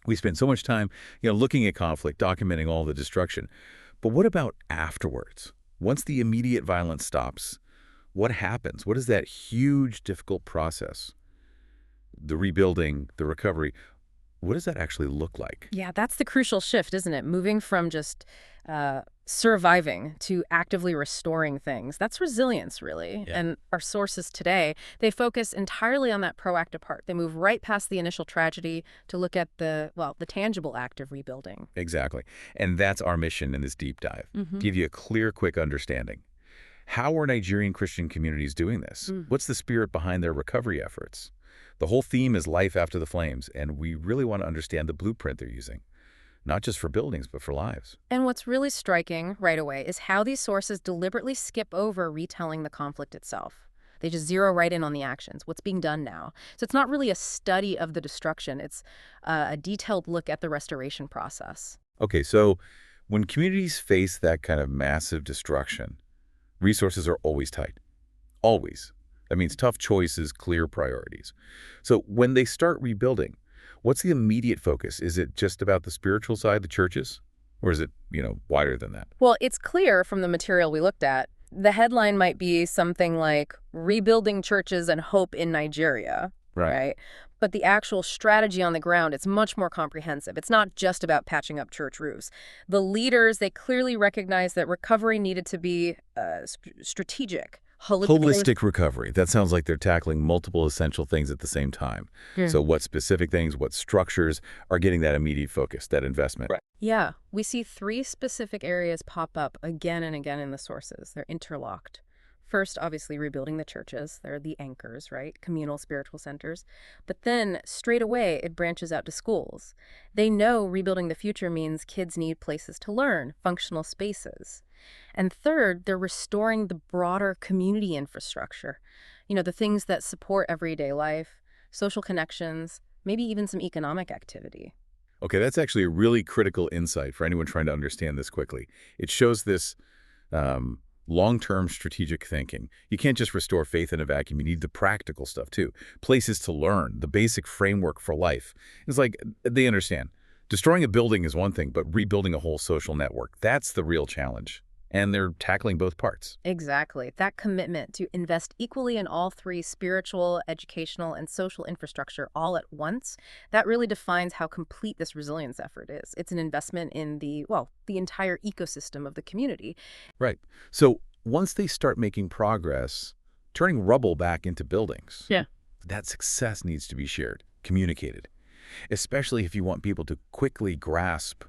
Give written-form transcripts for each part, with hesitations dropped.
We spend so much time, looking at conflict, documenting all the destruction. But what about afterwards? Once the immediate violence stops, what happens? What is that huge, difficult process? The rebuilding, the recovery, what does that actually look like? Yeah, that's the crucial shift, isn't it? Moving from just surviving to actively restoring things. That's resilience, really. Yeah. And our sources today, they focus entirely on that proactive part. They move right past the initial tragedy to look at the tangible act of rebuilding. Exactly. And that's our mission in this deep dive. Hmm. Give you a clear, quick understanding. How are Nigerian Christian communities doing this? What's the spirit behind their recovery efforts? The whole theme is life after the flames, and we really want to understand the blueprint they're using, not just for buildings, but for lives. And what's really striking right away is how these sources deliberately skip over retelling the conflict itself. They just zero right in on the actions, what's being done now. So it's not really a study of the destruction. It's a detailed look at the restoration process. Okay, so when communities face that kind of massive destruction, resources are always tight. Always. That means tough choices, clear priorities. So when they start rebuilding, what's the immediate focus? Is it just about the spiritual side, the churches? Or is it, wider than that? Well, it's clear from the material we looked at. The headline might be something like Rebuilding Churches and Hope in Nigeria, Right. right? But the actual strategy on the ground, it's much more comprehensive. It's not just about patching up church roofs. The leaders, they clearly recognized that recovery needed to be strategic, Holistic recovery. That sounds like they're tackling multiple essential things at the same time. Yeah. So what specific things, what structures are getting that immediate focus, that investment? Right. Yeah, we see three specific areas pop up again and again in the sources. They're interlocked. First, obviously, rebuilding the churches. They're the anchors, right? Communal spiritual centers. But then, straight away, it branches out to schools. They know rebuilding the future means kids need places to learn, functional spaces. And third, they're restoring the broader community infrastructure. The things that support everyday life, social connections, maybe even some economic activity. Okay, that's actually a really critical insight for anyone trying to understand this quickly. It shows this long-term strategic thinking. You can't just restore faith in a vacuum. You need the practical stuff, too. Places to learn, the basic framework for life. It's like they understand. Destroying a building is one thing, but rebuilding a whole social network, that's the real challenge. And they're tackling both parts. Exactly. That commitment to invest equally in all three spiritual, educational, and social infrastructure all at once, that really defines how complete this resilience effort is. It's an investment in the entire ecosystem of the community. Right. So once they start making progress, turning rubble back into buildings, Yeah. that success needs to be shared, communicated, especially if you want people to quickly grasp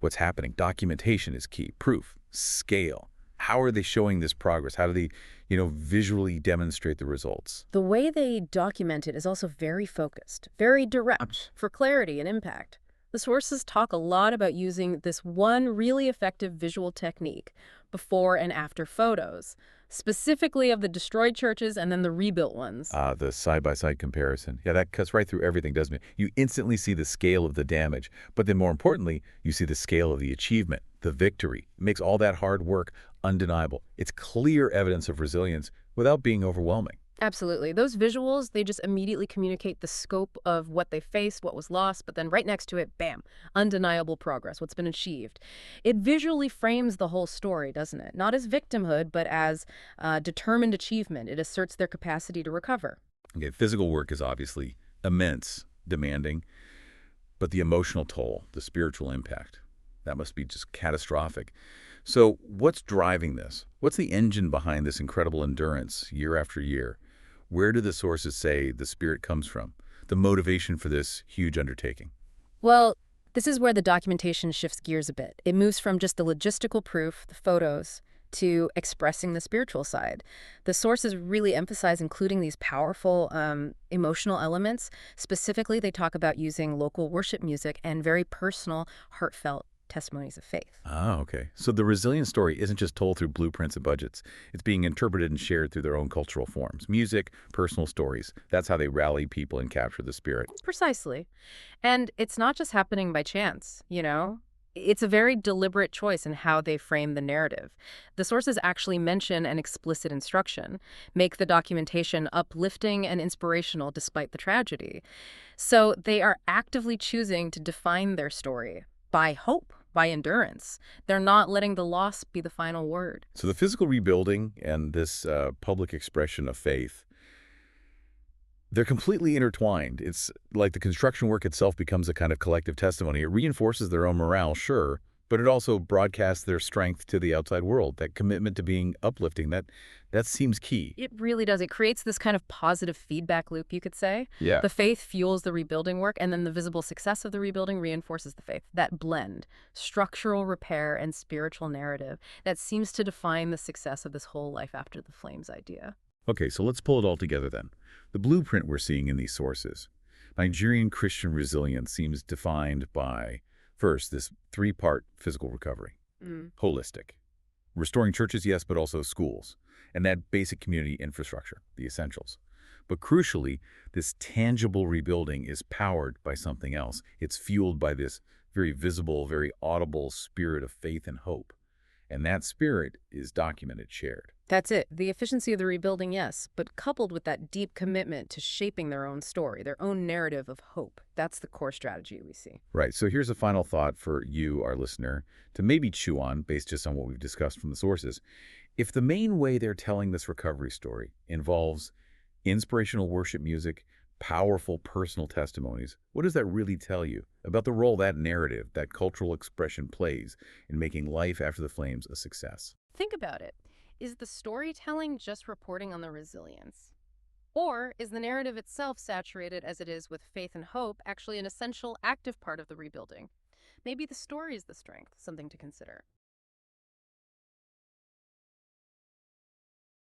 what's happening. Documentation is key. Proof, scale. How are they showing this progress? How do they, visually demonstrate the results? The way they document it is also very focused, very direct for clarity and impact. The sources talk a lot about using this one really effective visual technique, before and after photos, specifically of the destroyed churches and then the rebuilt ones. The side-by-side comparison. Yeah, that cuts right through everything, doesn't it? You instantly see the scale of the damage, but then more importantly, you see the scale of the achievement, the victory. It makes all that hard work undeniable. It's clear evidence of resilience without being overwhelming. Absolutely. Those visuals, they just immediately communicate the scope of what they faced, what was lost, but then right next to it, bam, undeniable progress, what's been achieved. It visually frames the whole story, doesn't it? Not as victimhood, but as determined achievement. It asserts their capacity to recover. Okay, physical work is obviously immense, demanding, but the emotional toll, the spiritual impact, that must be just catastrophic. So what's driving this? What's the engine behind this incredible endurance year after year? Where do the sources say the spirit comes from? The motivation for this huge undertaking? Well, this is where the documentation shifts gears a bit. It moves from just the logistical proof, the photos, to expressing the spiritual side. The sources really emphasize including these powerful emotional elements. Specifically, they talk about using local worship music and very personal, heartfelt testimonies of faith. Ah, okay. So the resilience story isn't just told through blueprints and budgets. It's being interpreted and shared through their own cultural forms. Music, personal stories. That's how they rally people and capture the spirit. Precisely. And it's not just happening by chance, It's a very deliberate choice in how they frame the narrative. The sources actually mention an explicit instruction, make the documentation uplifting and inspirational despite the tragedy. So they are actively choosing to define their story by hope, by endurance. They're not letting the loss be the final word. So the physical rebuilding and this public expression of faith, they're completely intertwined. It's like the construction work itself becomes a kind of collective testimony. It reinforces their own morale, sure, but it also broadcasts their strength to the outside world. That commitment to being uplifting, that seems key. It really does. It creates this kind of positive feedback loop, you could say. Yeah. The faith fuels the rebuilding work, and then the visible success of the rebuilding reinforces the faith. That blend, structural repair and spiritual narrative, that seems to define the success of this whole life after the flames idea. Okay, so let's pull it all together then. The blueprint we're seeing in these sources. Nigerian Christian resilience seems defined by, first, this three-part physical recovery. Holistic. Restoring churches, yes, but also schools. And that basic community infrastructure, the essentials. But crucially, this tangible rebuilding is powered by something else. It's fueled by this very visible, very audible spirit of faith and hope. And that spirit is documented, shared. That's it. The efficiency of the rebuilding, yes, but coupled with that deep commitment to shaping their own story, their own narrative of hope. That's the core strategy we see. Right. So here's a final thought for you, our listener, to maybe chew on based just on what we've discussed from the sources. If the main way they're telling this recovery story involves inspirational worship music, powerful personal testimonies, what does that really tell you about the role that narrative, that cultural expression plays in making life after the flames a success? Think about it. Is the storytelling just reporting on the resilience? Or is the narrative itself, saturated as it is with faith and hope, actually an essential, active part of the rebuilding? Maybe the story is the strength, something to consider.